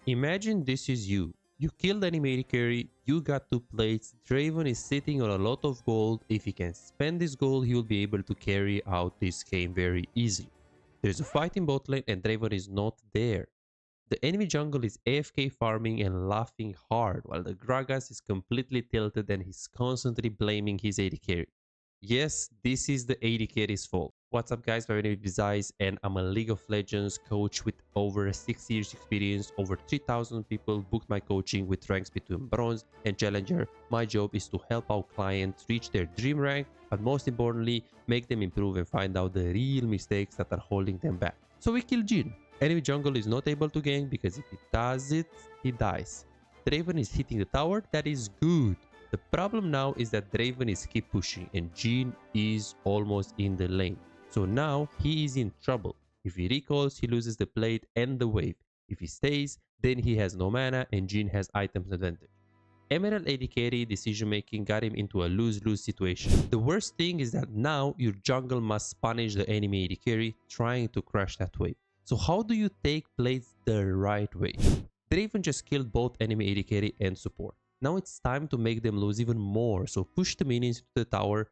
Imagine this is you. You killed enemy carry, you got 2 plates, Draven is sitting on a lot of gold. If he can spend this gold, he will be able to carry out this game very easily. There's a fight in bot lane and Draven is not there. The enemy jungle is AFK farming and laughing hard, while the Gragas is completely tilted and he's constantly blaming his AD carry. Yes, this is the AD carry's fault. What's up guys, my name is Bizais and I'm a League of Legends coach with over 6 years experience. Over 3,000 people booked my coaching with ranks between bronze and challenger. My job is to help our clients reach their dream rank, but most importantly, make them improve and find out the real mistakes that are holding them back. So we kill Jhin. Enemy jungle is not able to gank because if he does it, he dies. Draven is hitting the tower, that is good. The problem now is that Draven is keep pushing and Jhin is almost in the lane. So now he is in trouble. If he recalls, he loses the plate and the wave. If he stays, then he has no mana and Jhin has items advantage. Emerald AD carry decision making got him into a lose-lose situation. The worst thing is that now your jungle must punish the enemy AD carry trying to crush that wave. So how do you take plates the right way? Draven just killed both enemy AD carry and support. Now it's time to make them lose even more, so push the minions to the tower.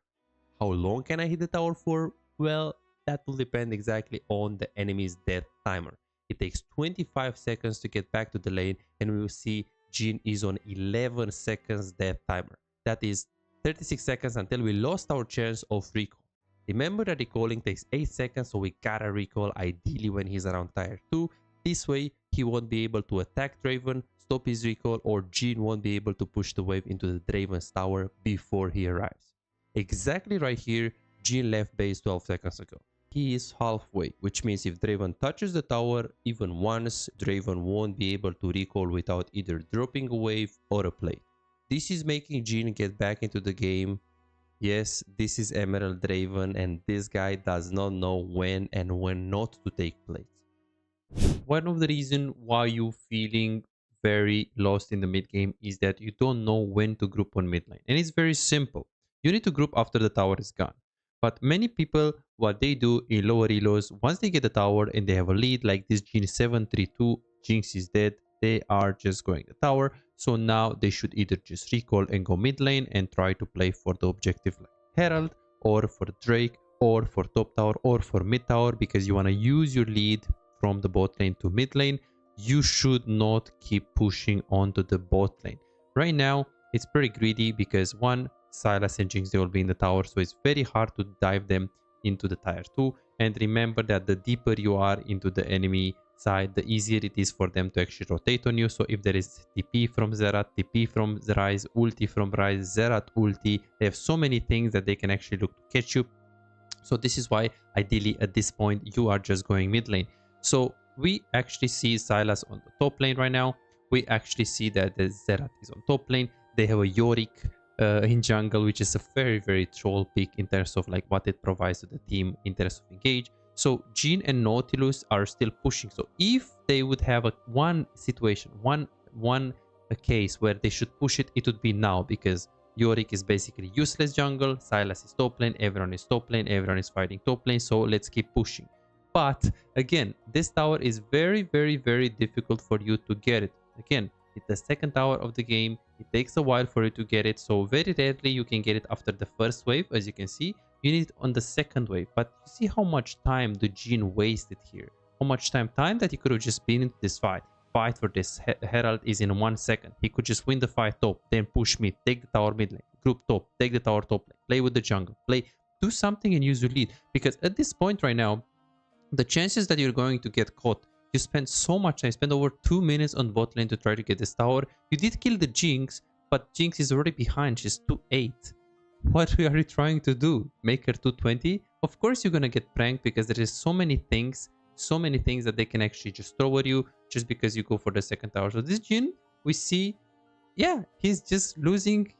How long can I hit the tower for? Well, that will depend exactly on the enemy's death timer. It takes 25 seconds to get back to the lane and we will see Jhin is on 11 seconds death timer. That is 36 seconds until we lost our chance of recall. Remember that recalling takes 8 seconds, so we gotta recall ideally when he's around tier 2. This way, he won't be able to attack Draven, stop his recall, or Jhin won't be able to push the wave into the Draven's tower before he arrives. Exactly right here, Jhin left base 12 seconds ago. He is halfway, which means if Draven touches the tower even once, Draven won't be able to recall without either dropping a wave or a plate. This is making Jhin get back into the game. Yes, this is Emerald Draven and this guy does not know when and when not to take plates. One of the reasons why you're feeling very lost in the mid game is that you don't know when to group on mid lane. And it's very simple. You need to group after the tower is gone. But many people, what they do in lower elos, once they get the tower and they have a lead like this Jhin 732, Jinx is dead, they are just going the tower. So now they should either just recall and go mid lane and try to play for the objective like Herald or for Drake or for top tower or for mid tower, because you want to use your lead from the bot lane to mid lane. You should not keep pushing onto the bot lane. Right now, it's pretty greedy because one, Sylas and Jinx, they will be in the tower, so it's very hard to dive them into the tier 2. And remember that the deeper you are into the enemy side, the easier it is for them to actually rotate on you. So if there is TP from Xerath, TP from Ryze, ulti from Ryze, Xerath ulti, they have so many things that they can actually look to catch you. So this is why ideally at this point you are just going mid lane. So we actually see Sylas on the top lane right now. We actually see that the Xerath is on top lane. They have a Yorick in jungle, which is a very troll pick in terms of like what it provides to the team in terms of engage. So Jhin and Nautilus are still pushing. So if they would have one situation, one case where they should push it, it would be now, because Yorick is basically useless jungle, Sylas is top lane, everyone is top lane, everyone is fighting top lane, so let's keep pushing. But again, this tower is very difficult for you to get it. Again, it's the second tower of the game. It takes a while for you to get it, so very rarely you can get it after the first wave. As you can see, you need it on the second wave. But you see how much time the Jhin wasted here. How much time that he could have just been into this fight for this Herald is in 1 second. He could just win the fight top, then push mid, take the tower mid lane, group top, take the tower top lane, play with the jungle, do something and use your lead. Because at this point right now, the chances that you're going to get caught, you spend so much time, spend over 2 minutes on bot lane to try to get this tower. You did kill the Jinx, but Jinx is already behind. She's 2-8. What are you trying to do? Make her 220? Of course you're gonna get pranked, because there is so many things that they can actually just throw at you just because you go for the second tower. So this Jhin, we see, yeah, he's just losing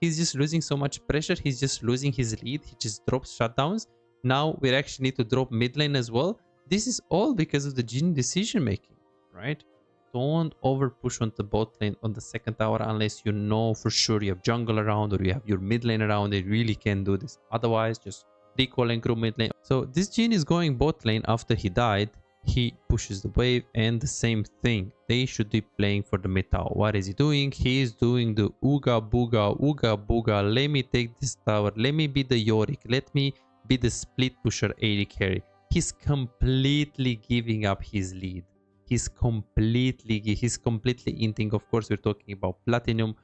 so much pressure. He's just losing his lead. He just drops shutdowns. Now we actually need to drop mid lane as well. This is all because of the Jhin decision making, right? Don't over push on the bot lane on the second tower unless you know for sure you have jungle around or you have your mid lane around. They really can do this. Otherwise, just recall and group mid lane. So this Jhin is going bot lane after he died, he pushes the wave, and the same thing. They should be playing for the mid tower. What is he doing? He is doing the ooga booga. Let me take this tower. Let me be the Yorick. Let me be the split pusher AD carry. He's completely giving up his lead. He's completely inting. Of course, we're talking about platinum,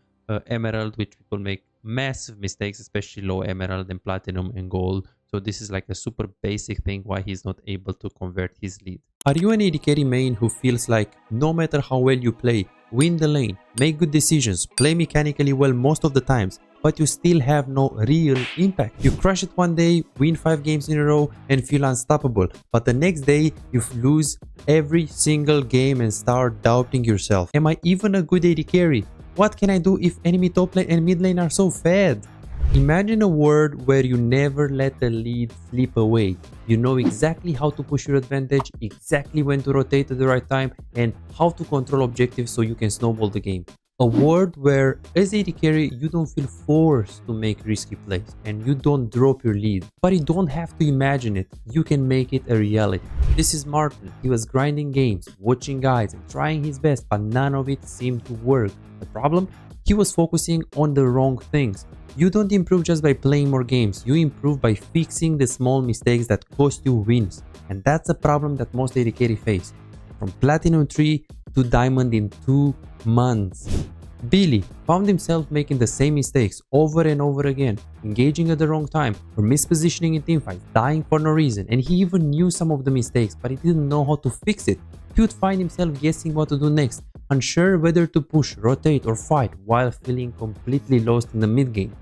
emerald, which people make massive mistakes, especially low emerald and platinum and gold. So this is like a super basic thing why he's not able to convert his lead. Are you an AD carry main who feels like no matter how well you play, win the lane, make good decisions, play mechanically well most of the times, but you still have no real impact? You crush it one day, win 5 games in a row and feel unstoppable, but the next day you lose every single game and start doubting yourself. Am I even a good AD carry? What can I do if enemy top lane and mid lane are so fed? Imagine a world where you never let the lead slip away. You know exactly how to push your advantage, exactly when to rotate at the right time, and how to control objectives so you can snowball the game. A world where as AD carry you don't feel forced to make risky plays and you don't drop your lead. But you don't have to imagine it, you can make it a reality. This is Martin. He was grinding games, watching guides and trying his best, but none of it seemed to work. The problem? He was focusing on the wrong things. You don't improve just by playing more games, you improve by fixing the small mistakes that cost you wins. And that's a problem that most AD carry face. From Platinum 3 to Diamond in 2 months. Billy found himself making the same mistakes over and over again, engaging at the wrong time or mispositioning in teamfights, dying for no reason, and he even knew some of the mistakes but he didn't know how to fix it. He would find himself guessing what to do next, unsure whether to push, rotate or fight while feeling completely lost in the mid game.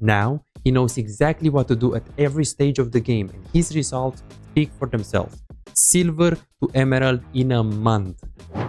Now, he knows exactly what to do at every stage of the game and his results speak for themselves. Silver to Emerald in a month.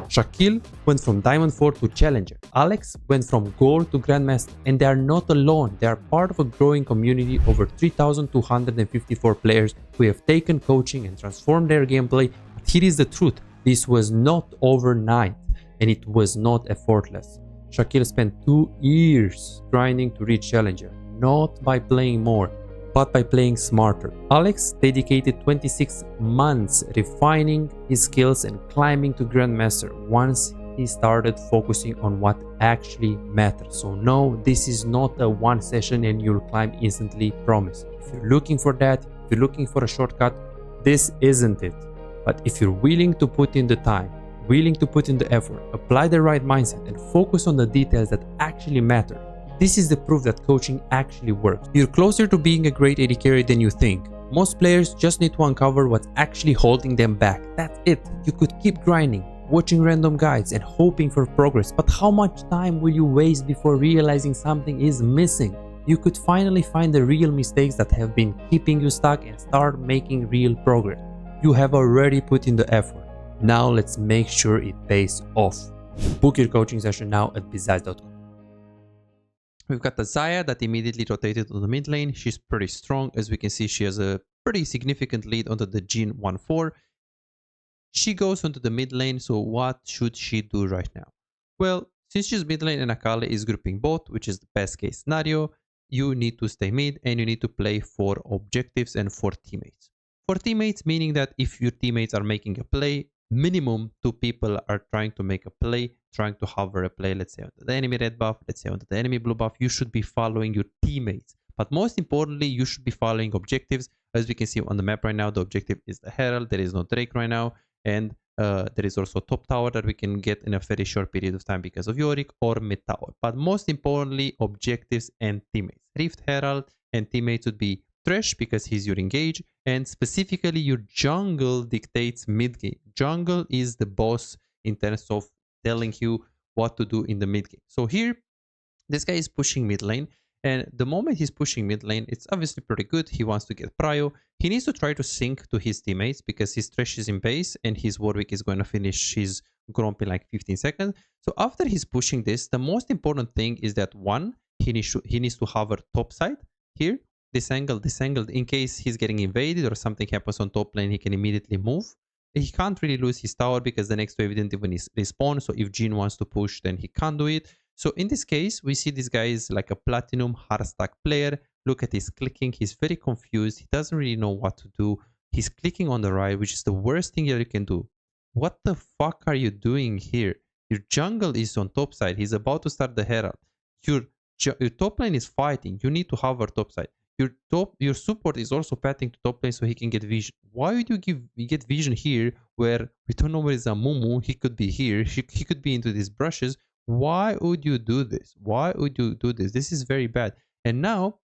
Shaquille went from Diamond 4 to Challenger. Alex went from Gold to Grandmaster. And they are not alone, they are part of a growing community of over 3,254 players who have taken coaching and transformed their gameplay. But here is the truth, this was not overnight and it was not effortless. Shaquille spent 2 years grinding to reach Challenger, not by playing more, but by playing smarter. Alex dedicated 26 months refining his skills and climbing to Grandmaster once he started focusing on what actually matters. So no, this is not a one session and you'll climb instantly, promise. If you're looking for that, if you're looking for a shortcut, this isn't it. But if you're willing to put in the time, willing to put in the effort, apply the right mindset and focus on the details that actually matter, this is the proof that coaching actually works. You're closer to being a great AD carry than you think. Most players just need to uncover what's actually holding them back. That's it. You could keep grinding, watching random guides and hoping for progress, but how much time will you waste before realizing something is missing? You could finally find the real mistakes that have been keeping you stuck and start making real progress. You have already put in the effort. Now let's make sure it pays off. Book your coaching session now at bizaz.com. We've got the Zaya that immediately rotated to the mid lane. She's pretty strong. As we can see, she has a pretty significant lead onto the Jhin 1-4. She goes onto the mid lane, so what should she do right now? Well, since she's mid lane and Akali is grouping both, which is the best case scenario, you need to stay mid and you need to play for objectives and for teammates. For teammates, meaning that if your teammates are making a play, minimum 2 people are trying to make a play, trying to hover a play, let's say onto the enemy red buff, let's say onto the enemy blue buff. You should be following your teammates. But most importantly, you should be following objectives. As we can see on the map right now, the objective is the Herald. There is no Drake right now. And there is also top tower that we can get in a very short period of time because of Yorick or mid tower. But most importantly, objectives and teammates. Rift Herald and teammates would be Thresh because he's your engage, and specifically your jungle dictates mid game. Jungle is the boss in terms of telling you what to do in the mid game. So here, this guy is pushing mid lane, and the moment he's pushing mid lane, it's obviously pretty good. He wants to get prio. He needs to try to sync to his teammates because his Thresh is in base and his Warwick is going to finish his Gromp in like 15 seconds. So after he's pushing this, the most important thing is that one, he needs to hover top side here. This angle, in case he's getting invaded or something happens on top lane, he can immediately move. He can't really lose his tower because the next wave didn't even respawn. So if Jhin wants to push, then he can't do it. So in this case, we see this guy is like a platinum hard stack player. Look at his clicking. He's very confused. He doesn't really know what to do. He's clicking on the right, which is the worst thing that you can do. What the fuck are you doing here? Your jungle is on top side. He's about to start the Herald. Your, your top lane is fighting. You need to hover top side. Your support is also pathing to top lane so he can get vision. Why would you get vision here where we don't know where is Amumu? He could be here. He could be into these brushes. Why would you do this? Why would you do this? This is very bad. And now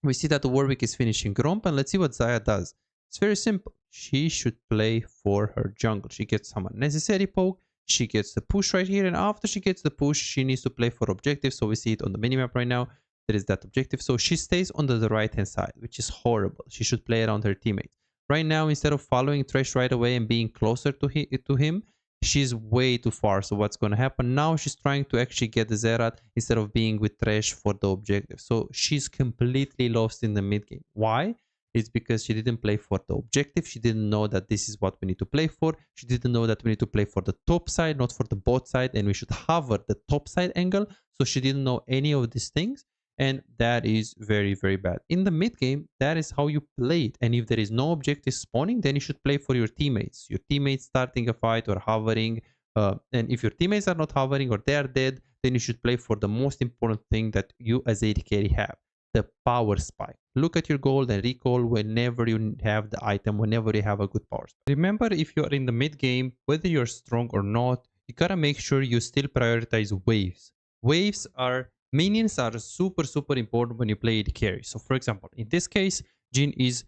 we see that Warwick is finishing Gromp, and let's see what Xayah does. It's very simple. She should play for her jungle. She gets some unnecessary poke. She gets the push right here, and after she gets the push, she needs to play for objective. So we see it on the minimap right now. There is that objective. So she stays on the right hand side, which is horrible. She should play around her teammates. Right now, instead of following Thresh right away and being closer to him, she's way too far. So what's going to happen now? She's trying to actually get the Zerat instead of being with Thresh for the objective. So she's completely lost in the mid game. Why? It's because she didn't play for the objective. She didn't know that this is what we need to play for. She didn't know that we need to play for the top side, not for the bot side, and we should hover the top side angle. So she didn't know any of these things, and that is very, very bad. In the mid game, that is how you play it. And if there is no objective spawning, then you should play for your teammates. Your teammates starting a fight or hovering. And if your teammates are not hovering or they are dead, then you should play for the most important thing that you as AD carry have, the power spike. Look at your gold and recall whenever you have the item, whenever you have a good power spike. Remember, if you are in the mid game, whether you're strong or not, you gotta make sure you still prioritize waves. Minions are super, super important when you play AD carry. So for example, in this case, Jhin is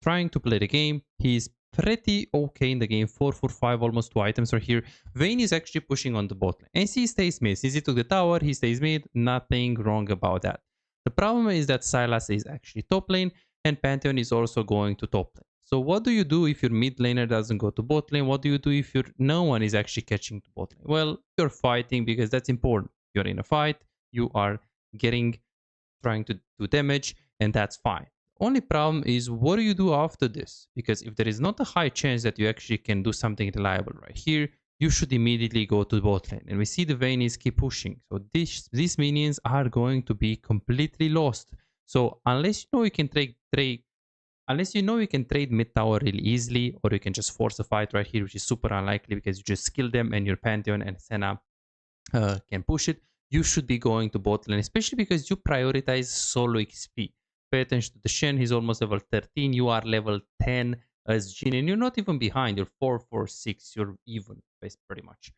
trying to play the game. He's pretty okay in the game. 4-4-5, almost 2 items are here. Vayne is actually pushing on the bot lane. And he stays mid. Since he took the tower, he stays mid. Nothing wrong about that. The problem is that Sylas is actually top lane and Pantheon is also going to top lane. So what do you do if your mid laner doesn't go to bot lane? What do you do if no one is actually catching to bot lane? Well, you're fighting because that's important. You're in a fight. You are trying to do damage, and that's fine. Only problem is, what do you do after this? Because if there is not a high chance that you actually can do something reliable right here, you should immediately go to bot lane. And we see the Vaynes keep pushing. So these minions are going to be completely lost. So unless you know you can trade mid tower really easily, or you can just force a fight right here, which is super unlikely because you just kill them and your Pantheon and Senna can push it, you should be going to bot lane, especially because you prioritize solo XP. Pay attention to the Shen, he's almost level 13, you are level 10 as Jhin, and you're not even behind, you're 4-4-6, you're even, pretty much,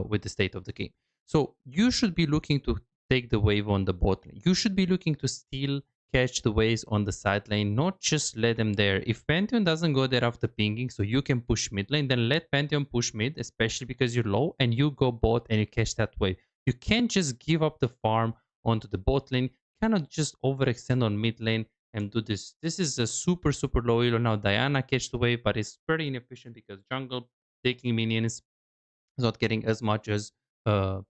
with the state of the game. So you should be looking to take the wave on the bot lane. You should be looking to still catch the waves on the side lane, not just let them there. If Pantheon doesn't go there after pinging, so you can push mid lane, then let Pantheon push mid, especially because you're low, and you go bot and you catch that wave. You can't just give up the farm onto the bot lane. You cannot just overextend on mid lane and do this. This is a super, super low elo. Now Diana catch the wave, but it's pretty inefficient because jungle taking minions is not getting as much as an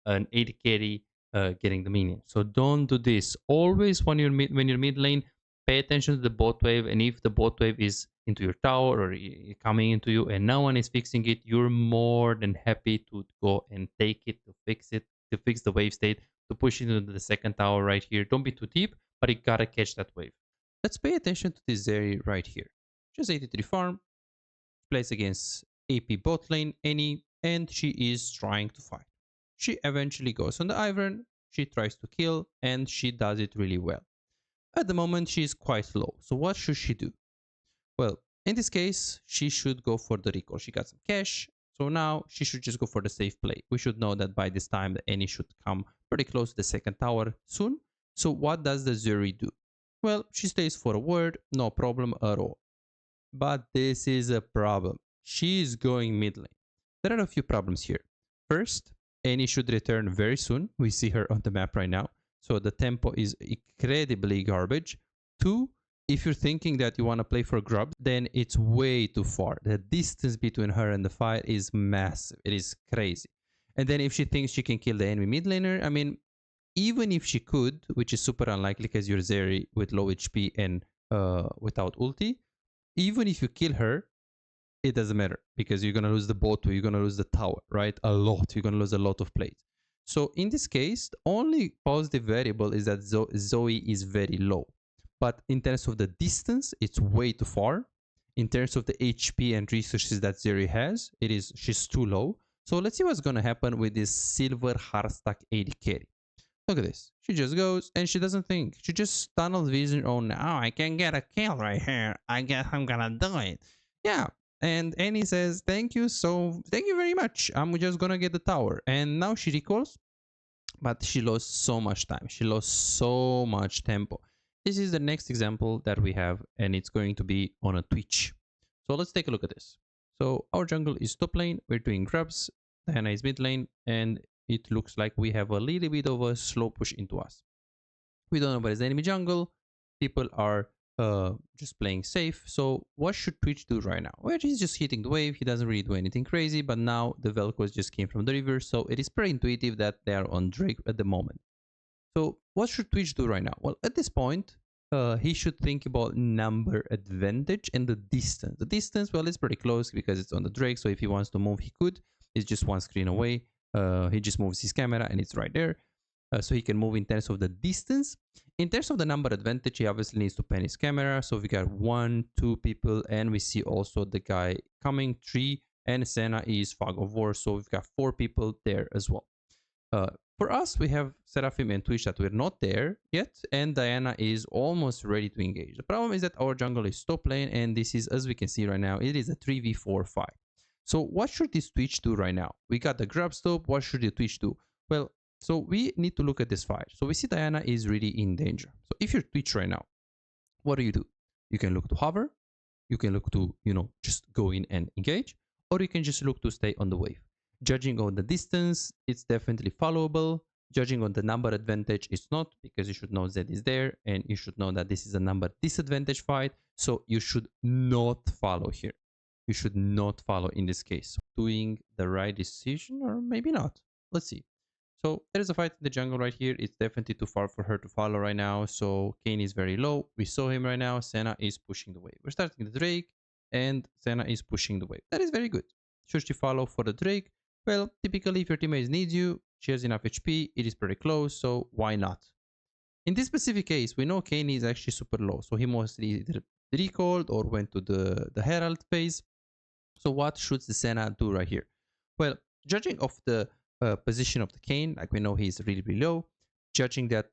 AD carry getting the minion. So don't do this. Always when you're mid lane, pay attention to the bot wave, and if the bot wave is into your tower or coming into you and no one is fixing it, you're more than happy to go and take it, to fix the wave state, to push it into the second tower right here. Don't be too deep, but you gotta catch that wave. Let's pay attention to this area right here. Just 83 farm, plays against AP bot lane, Annie, and she is trying to fight. She eventually goes on the Ivern, she tries to kill, and she does it really well. At the moment, she is quite low, so what should she do? Well, in this case, she should go for the recall. She got some cash, so now she should just go for the safe play. We should know that by this time, the Annie should come pretty close to the second tower soon. So what does the Zuri do? Well, she stays for a word, no problem at all. But this is a problem. She is going mid lane. There are a few problems here. First, Annie should return very soon. We see her on the map right now. So the tempo is incredibly garbage. 2, if you're thinking that you want to play for grubs, then it's way too far. The distance between her and the fight is massive. It is crazy. And then if she thinks she can kill the enemy mid laner, I mean, even if she could, which is super unlikely because you're Zeri with low HP and without ulti, even if you kill her, it doesn't matter because you're going to lose the bot, you're going to lose the tower, right? A lot. You're going to lose a lot of plays. So in this case, the only positive variable is that Zoe is very low. But in terms of the distance, it's way too far. In terms of the HP and resources that Zeri has, she's too low. So let's see what's going to happen with this silver Hardstack AD carry. Look at this. She just goes and she doesn't think. She just tunnel vision. Oh, now I can get a kill right here. I guess I'm gonna do it. Yeah. And Annie says, thank you very much. I'm just gonna get the tower. And now she recalls, but she lost so much time. She lost so much tempo. This is the next example that we have, and it's going to be on a Twitch. So let's take a look at this. So our jungle is top lane. We're doing grabs. Diana is mid lane, and it looks like we have a little bit of a slow push into us. We don't know what is the enemy jungle. People are just playing safe. So what should Twitch do right now? Well, he's just hitting the wave. He doesn't really do anything crazy, but now the Velcros just came from the river. So it is pretty intuitive that they are on Drake at the moment. So what should Twitch do right now? Well, at this point, he should think about number advantage and the distance. The distance, well, it's pretty close because it's on the Drake. So if he wants to move, he could. It's just one screen away. He just moves his camera and it's right there. So he can move in terms of the distance. In terms of the number advantage, he obviously needs to pan his camera. So we got 1, 2 people, and we see also the guy coming, 3, and Senna is Fog of War. So we've got 4 people there as well. For us, we have Seraphim and Twitch that we're not there yet, and Diana is almost ready to engage. The problem is that our jungle is top lane, and this is, as we can see right now, it is a 3v4 fight. So what should this Twitch do right now? We got the grab stop. What should the Twitch do? Well, so we need to look at this fight. So we see Diana is really in danger. So if you're Twitch right now, what do? You can look to hover. You can look to, just go in and engage. Or you can just look to stay on the wave. Judging on the distance, it's definitely followable. Judging on the number advantage, it's not, because you should know Z is there. And you should know that this is a number disadvantage fight. So you should not follow here. You should not follow in this case. Doing the right decision, or maybe not. Let's see. So there is a fight in the jungle right here. It's definitely too far for her to follow right now. So Kayn is very low. We saw him right now. Senna is pushing the wave. We're starting the Drake, and Senna is pushing the wave. That is very good. Should she follow for the Drake? Well, typically if your teammate needs you, she has enough HP. It is pretty close, so why not? In this specific case, we know Kayn is actually super low. So he mostly either recalled or went to the Herald phase. So what should the Senna do right here? Well, judging of the position of the Kayn, like we know he's really, really low. Judging that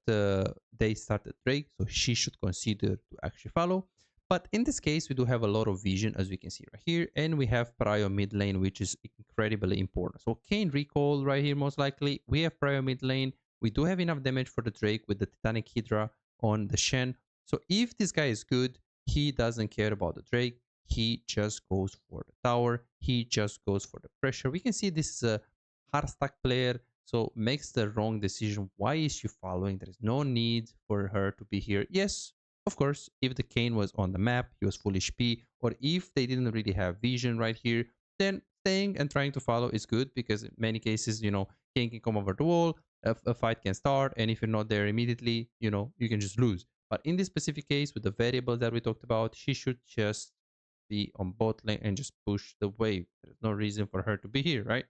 they started Drake, so she should consider to actually follow. But in this case, we do have a lot of vision, as we can see right here, and we have Prio mid lane, which is incredibly important. So Kayn recall right here, most likely. We have Prio mid lane. We do have enough damage for the Drake with the Titanic Hydra on the Shen. So if this guy is good, he doesn't care about the Drake. He just goes for the tower. He just goes for the pressure. We can see this is a Hardstack player, so makes the wrong decision. Why is she following? There is no need for her to be here. Yes, of course, if the Kayn was on the map, he was full HP, or if they didn't really have vision right here, then staying and trying to follow is good, because in many cases, Kayn can come over the wall, a fight can start, and if you're not there immediately, you can just lose. But in this specific case, with the variables that we talked about, she should just be on bot lane and just push the wave. There's no reason for her to be here, right?